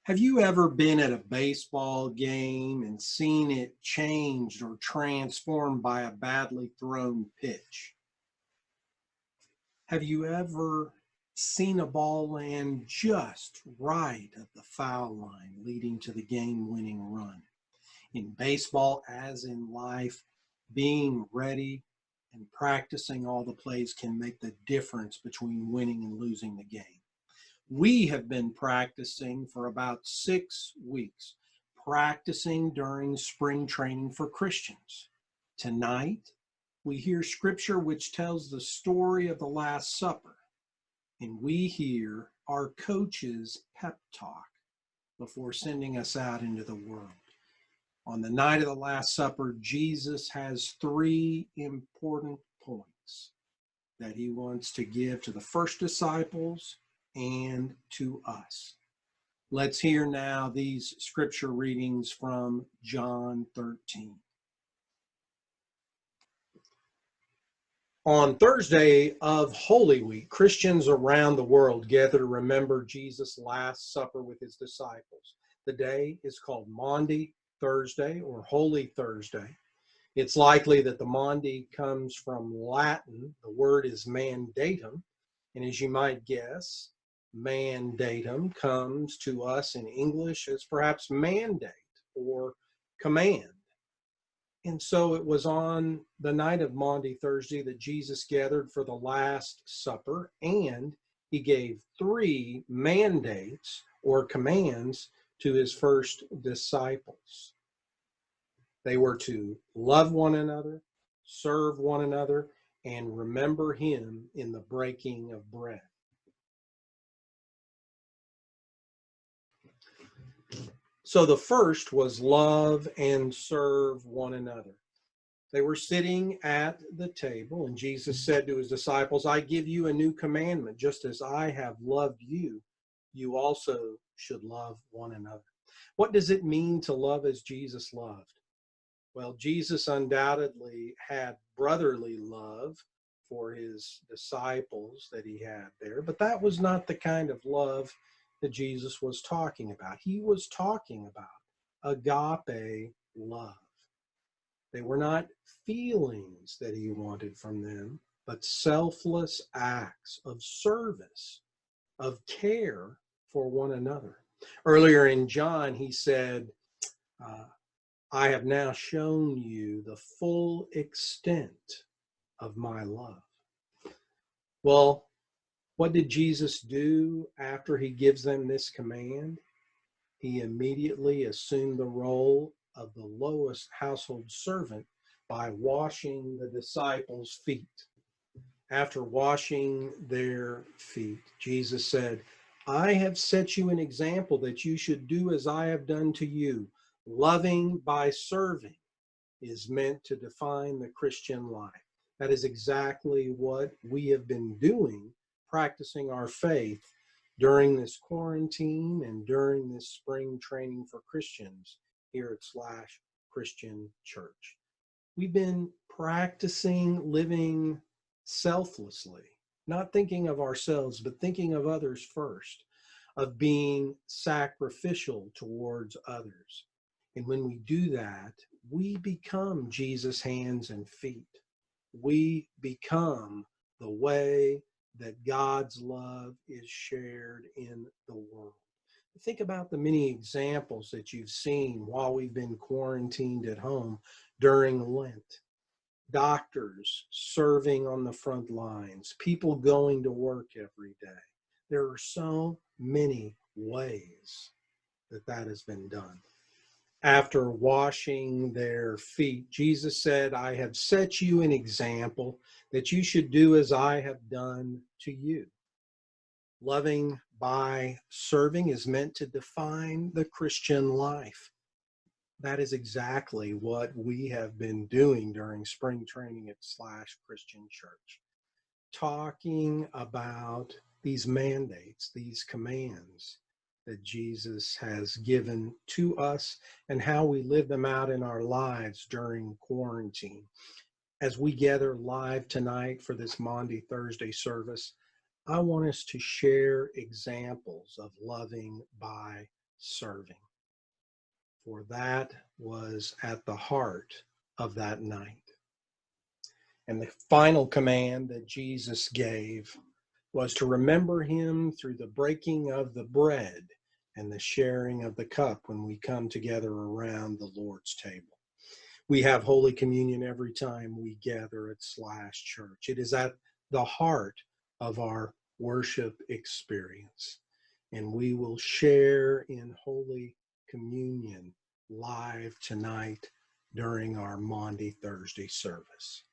Have you ever been at a baseball game and seen it changed or transformed by a badly thrown pitch? Have you ever seen a ball land just right at the foul line, leading to the game-winning run? In baseball, as in life, being ready and practicing all the plays can make the difference between winning and losing the game. We have been practicing for about 6 weeks, practicing during spring training for Christians. Tonight, we hear scripture which tells the story of the Last Supper, and we hear our coach's pep talk before sending us out into the world. On the night of the Last Supper, Jesus has three important points that he wants to give to the first disciples and to us. Let's hear now these scripture readings from John 13. On Thursday of Holy Week, Christians around the world gather to remember Jesus' Last Supper with his disciples. The day is called Maundy Thursday or Holy Thursday. It's likely that the Maundy comes from Latin. The word is mandatum, and as you might guess, mandatum comes to us in English as perhaps mandate or command. And so it was on the night of Maundy Thursday that Jesus gathered for the Last Supper, and he gave three mandates or commands to his first disciples. They were to love one another, serve one another, and remember him in the breaking of bread. So the first was love and serve one another. They were sitting at the table, and Jesus said to his disciples, I give you a new commandment, just as I have loved you, you also should love one another. What does it mean to love as Jesus loved? Well, Jesus undoubtedly had brotherly love for his disciples that he had there, but that was not the kind of love that Jesus was talking about. He was talking about agape love. They were not feelings that he wanted from them, but selfless acts of service, of care for one another. Earlier in John, he said, I have now shown you the full extent of my love. Well, what did Jesus do after he gives them this command? He immediately assumed the role of the lowest household servant by washing the disciples' feet. After washing their feet, Jesus said, I have set you an example that you should do as I have done to you. Loving by serving is meant to define the Christian life. That is exactly what we have been doing, practicing our faith during this quarantine and during this spring training for Christians here at Slash Christian Church. We've been practicing living selflessly, not thinking of ourselves, but thinking of others first, of being sacrificial towards others. And when we do that, we become Jesus' hands and feet. We become the way that God's love is shared in the world. Think about the many examples that you've seen while we've been quarantined at home during Lent. Doctors serving on the front lines, people going to work every day. There are so many ways that that has been done. After washing their feet, Jesus said, I have set you an example that you should do as I have done to you. Loving by serving is meant to define the Christian life. That is exactly what we have been doing during spring training at Slash Christian Church. Talking about these mandates, these commands that Jesus has given to us and how we live them out in our lives during quarantine. As we gather live tonight for this Maundy Thursday service, I want us to share examples of loving by serving. For that was at the heart of that night. And the final command that Jesus gave was to remember him through the breaking of the bread and the sharing of the cup when we come together around the Lord's table. We have Holy Communion every time we gather at Slash Church. It is at the heart of our worship experience. And we will share in Holy Communion live tonight during our Maundy Thursday service.